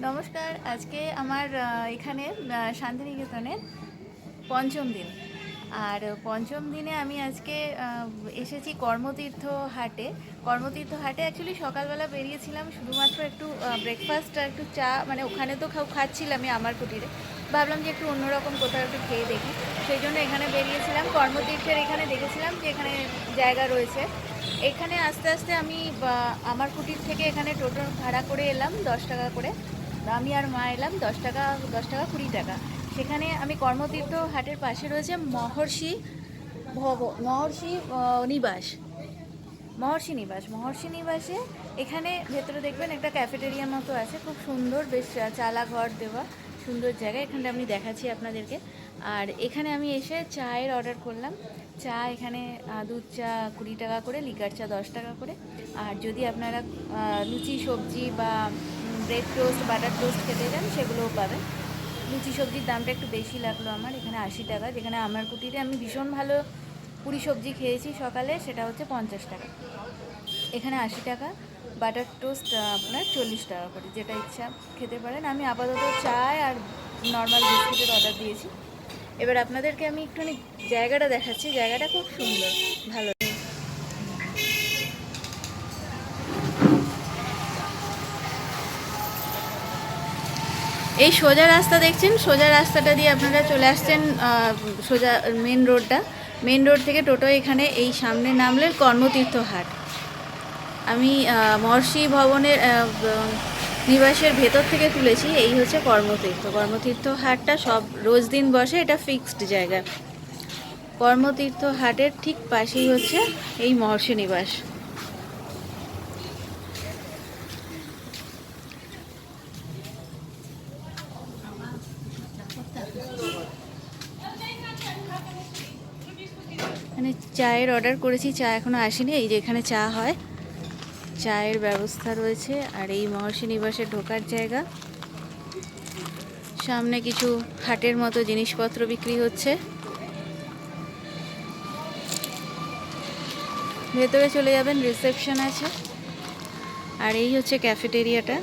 নমস্কার। আজকে আমার এখানে শান্তিনিকেতনে পঞ্চম দিন। আর পঞ্চম দিনে আমি আজকে এসেছি কর্মতীর্থ হাটে। কর্মতীর্থ হাটে অ্যাকচুয়ালি সকালবেলা বেরিয়েছিলাম শুধুমাত্র একটু ব্রেকফাস্ট আর একটু চা, মানে ওখানে তো খাচ্ছিলামই আমার কুটিরে। ভাবলাম যে একটু অন্যরকম কোথাও একটু খেয়ে দেখি, সেই জন্য এখানে বেরিয়েছিলাম। কর্মতীর্থের এখানে দেখেছিলাম যে এখানে জায়গা রয়েছে। এখানে আস্তে আস্তে আমি আমার কুটির থেকে এখানে টোটো ভাড়া করে এলাম 10 টাকা করে। আমি আর মা এলাম 10 টাকা, 10 টাকা 20 টাকা। সেখানে আমি কর্মতীর্থ হাটের পাশে রয়েছে মহর্ষি নিবাস। মহর্ষি নিবাসে এখানে ভেতরে দেখবেন একটা ক্যাফেটেরিয়ার মতো আছে, খুব সুন্দর, বেশ চালা ঘর দেওয়া, সুন্দর জায়গা। এখানটা আমি দেখাচ্ছি আপনাদেরকে। আর এখানে আমি এসে চায়ের অর্ডার করলাম। চা এখানে দুধ চা 20 টাকা করে, লিকার চা 10 টাকা করে। আর যদি আপনারা লুচি সবজি বা ব্রেড টোস্ট, বাটার টোস্ট খেতে চান সেগুলোও পাবেন। লুচি সবজির দামটা একটু বেশি লাগলো আমার, এখানে 80 টাকা। যেখানে আমার কুটিরে আমি ভীষণ ভালো পুরি সবজি খেয়েছি সকালে, সেটা হচ্ছে 50 টাকা। এখানে 80 টাকা। বাটার টোস্ট আপনার 40 টাকা করে, যেটা ইচ্ছা খেতে পারেন। আমি আপাতত চায় আর নর্মাল বিস্কুটের অর্ডার দিয়েছি। এবার আপনাদেরকে আমি একটুখানি জায়গাটা দেখাচ্ছি। জায়গাটা খুব সুন্দর, ভালো। এই সোজা রাস্তা দেখছেন, সোজা রাস্তাটা দিয়ে আপনারা চলে আসছেন সোজা মেন রোড থেকে টোটো এখানে এই সামনে নামলেন কর্মতীর্থ হাট। আমি মহর্ষি ভবনের নিবাসের ভেতর থেকে তুলেছি। এই হচ্ছে কর্মতীর্থ হাটটা সব রোজ দিন বসে, এটা ফিক্সড জায়গা। কর্মতীর্থ হাটের ঠিক পাশেই হচ্ছে এই মহর্ষি নিবাস। এখানে চায়ের অর্ডার করেছি, চা এখনো আসেনি। এই যে এখানে চা হয়, চায়ের ব্যবস্থা রয়েছে। আর এই মহর্ষি নিবাসে ঢোকার জায়গা। সামনে কিছু হাটের মতো জিনিসপত্র বিক্রি হচ্ছে। ভেতরে চলে যাবেন, রিসেপশন আছে। আর এই হচ্ছে ক্যাফেটেরিয়াটা।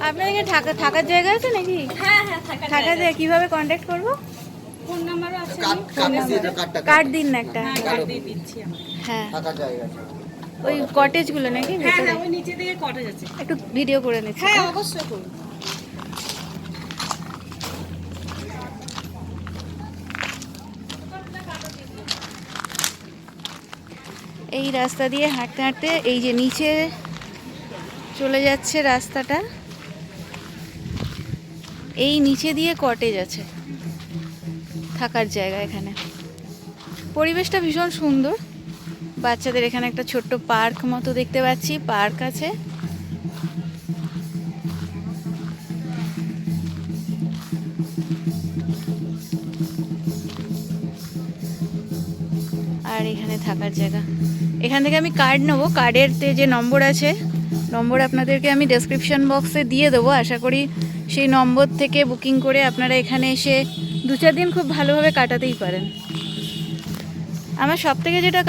আপনার এখানে থাকার জায়গা আছে নাকি? হ্যাঁ হ্যাঁ, থাকার জায়গা কিভাবে কন্ট্যাক্ট করব? ফোন নাম্বারও আছে। কার্ড দিন না একটা। হ্যাঁ, কার্ড দিয়ে দিচ্ছি আমি। হ্যাঁ, থাকার জায়গা আছে। ওই কটেজগুলো নাকি হ্যাঁ ভেতরে? হ্যাঁ, ওই নিচে দিকে কটেজ আছে। একটু ভিডিও করে নিচ্ছি। হ্যাঁ অবশ্যই করুন। এই রাস্তা দিয়ে হাঁটতে হাঁটতে এই যে নিচে চলে যাচ্ছে রাস্তাটা, এই নিচে দিয়ে কটেজ আছে, থাকার জায়গা। এখানে পরিবেশটা ভীষণ সুন্দর। বাচ্চাদের এখানে একটা ছোট্ট পার্ক মতো দেখতে পাচ্ছি, পার্ক আছে। আর এখানে থাকার জায়গা। এখান থেকে আমি কার্ড নেবো, কার্ডের যে নম্বর আছে, নম্বর আপনাদেরকে আমি ডেসক্রিপশন বক্সে দিয়ে দেবো। আশা করি সেই নম্বর থেকে বুকিং করে আপনারা এখানে এসে 2-4 দিন খুব ভালোভাবে কাটাতেই পারেন। আমার সবথেকে যেটা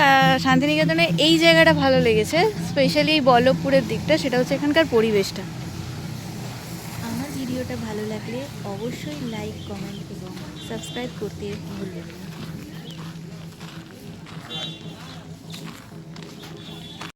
শান্তিনিকেতনে এই জায়গাটা ভালো লেগেছে, স্পেশালি এই বল্লভপুরের দিকটা, সেটা হচ্ছে এখানকার পরিবেশটা। আমার ভিডিওটা ভালো লাগলে অবশ্যই লাইক, কমেন্ট এবং সাবস্ক্রাইব করতে ভুলবেন না।